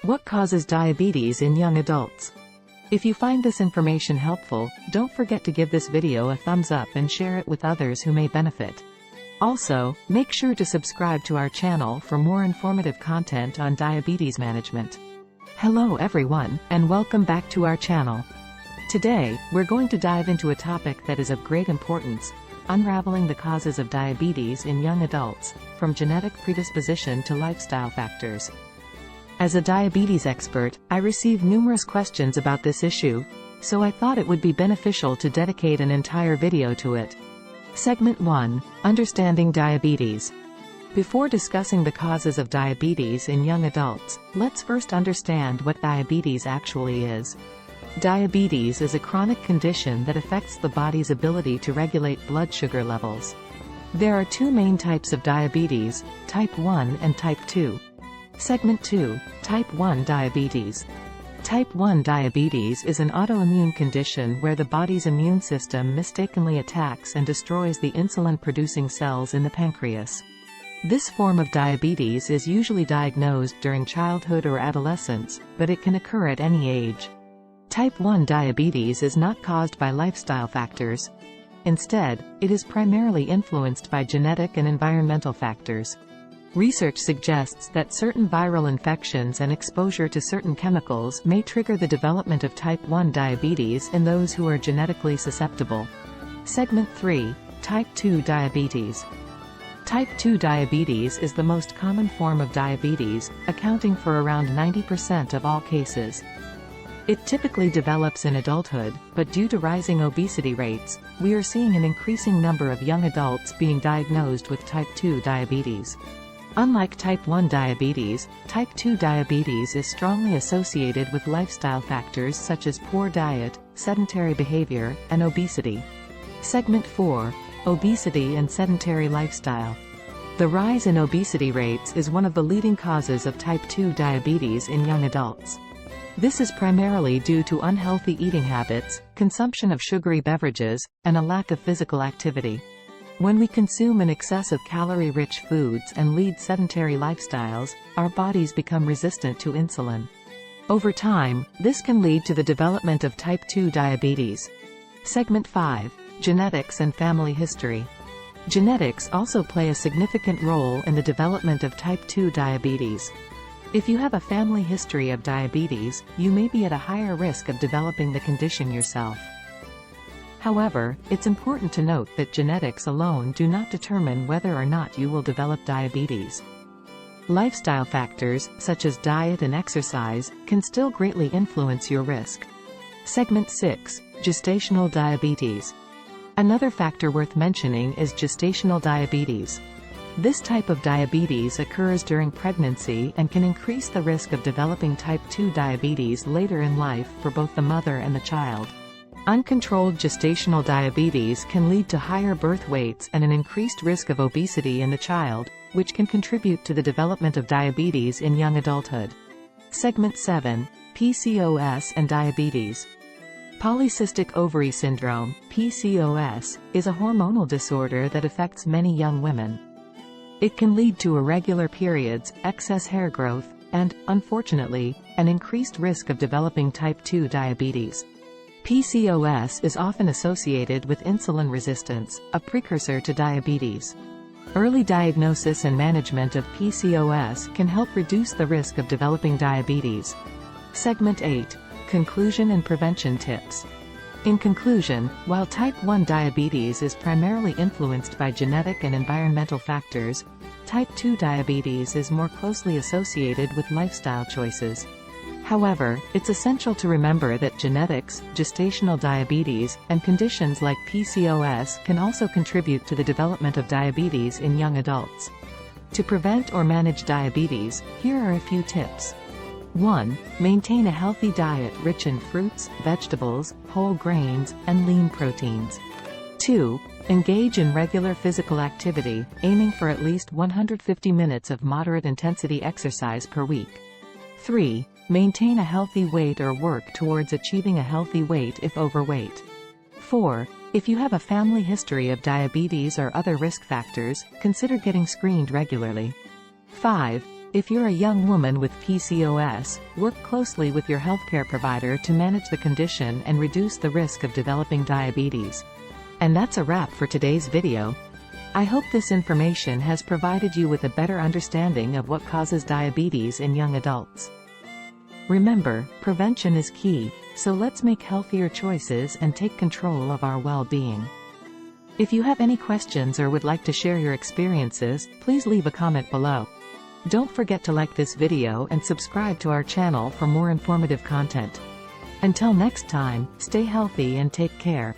What causes diabetes in young adults? If you find this information helpful, don't forget to give this video a thumbs up and share it with others who may benefit. Also, make sure to subscribe to our channel for more informative content on diabetes management. Hello everyone, and welcome back to our channel. Today, we're going to dive into a topic that is of great importance: unraveling the causes of diabetes in young adults, from genetic predisposition to lifestyle factors. As a diabetes expert, I receive numerous questions about this issue, so I thought it would be beneficial to dedicate an entire video to it. Segment 1: Understanding Diabetes. Before discussing the causes of diabetes in young adults, let's first understand what diabetes actually is. Diabetes is a chronic condition that affects the body's ability to regulate blood sugar levels. There are two main types of diabetes, type 1 and type 2. Segment 2: Type 1 Diabetes. Type 1 diabetes is an autoimmune condition where the body's immune system mistakenly attacks and destroys the insulin-producing cells in the pancreas. This form of diabetes is usually diagnosed during childhood or adolescence, but it can occur at any age. Type 1 diabetes is not caused by lifestyle factors. Instead, it is primarily influenced by genetic and environmental factors. Research suggests that certain viral infections and exposure to certain chemicals may trigger the development of type 1 diabetes in those who are genetically susceptible. Segment 3: Type 2 Diabetes. Type 2 diabetes is the most common form of diabetes, accounting for around 90% of all cases. It typically develops in adulthood, but due to rising obesity rates, we are seeing an increasing number of young adults being diagnosed with type 2 diabetes. Unlike type 1 diabetes, type 2 diabetes is strongly associated with lifestyle factors such as poor diet, sedentary behavior, and obesity. Segment 4: Obesity and sedentary lifestyle. The rise in obesity rates is one of the leading causes of type 2 diabetes in young adults. This is primarily due to unhealthy eating habits, consumption of sugary beverages, and a lack of physical activity. When we consume an excess of calorie-rich foods and lead sedentary lifestyles, our bodies become resistant to insulin. Over time, this can lead to the development of type 2 diabetes. Segment 5: Genetics and family history. Genetics also play a significant role in the development of type 2 diabetes. If you have a family history of diabetes, you may be at a higher risk of developing the condition yourself. However, it's important to note that genetics alone do not determine whether or not you will develop diabetes. Lifestyle factors, such as diet and exercise, can still greatly influence your risk. Segment 6: Gestational diabetes. Another factor worth mentioning is gestational diabetes. This type of diabetes occurs during pregnancy and can increase the risk of developing type 2 diabetes later in life for both the mother and the child. Uncontrolled gestational diabetes can lead to higher birth weights and an increased risk of obesity in the child, which can contribute to the development of diabetes in young adulthood. Segment 7: PCOS and diabetes. Polycystic ovary syndrome, PCOS, is a hormonal disorder that affects many young women. It can lead to irregular periods, excess hair growth, and, unfortunately, an increased risk of developing type 2 diabetes. PCOS is often associated with insulin resistance, a precursor to diabetes. Early diagnosis and management of PCOS can help reduce the risk of developing diabetes. Segment 8: Conclusion and prevention tips. In conclusion, while type 1 diabetes is primarily influenced by genetic and environmental factors, type 2 diabetes is more closely associated with lifestyle choices. However, it's essential to remember that genetics, gestational diabetes, and conditions like PCOS can also contribute to the development of diabetes in young adults. To prevent or manage diabetes, here are a few tips. 1. Maintain a healthy diet rich in fruits, vegetables, whole grains, and lean proteins. 2. Engage in regular physical activity, aiming for at least 150 minutes of moderate intensity exercise per week. 3. Maintain a healthy weight or work towards achieving a healthy weight if overweight. 4. If you have a family history of diabetes or other risk factors, consider getting screened regularly. 5. If you're a young woman with PCOS, work closely with your healthcare provider to manage the condition and reduce the risk of developing diabetes. And that's a wrap for today's video. I hope this information has provided you with a better understanding of what causes diabetes in young adults. Remember, prevention is key, so let's make healthier choices and take control of our well-being. If you have any questions or would like to share your experiences, please leave a comment below. Don't forget to like this video and subscribe to our channel for more informative content. Until next time, stay healthy and take care.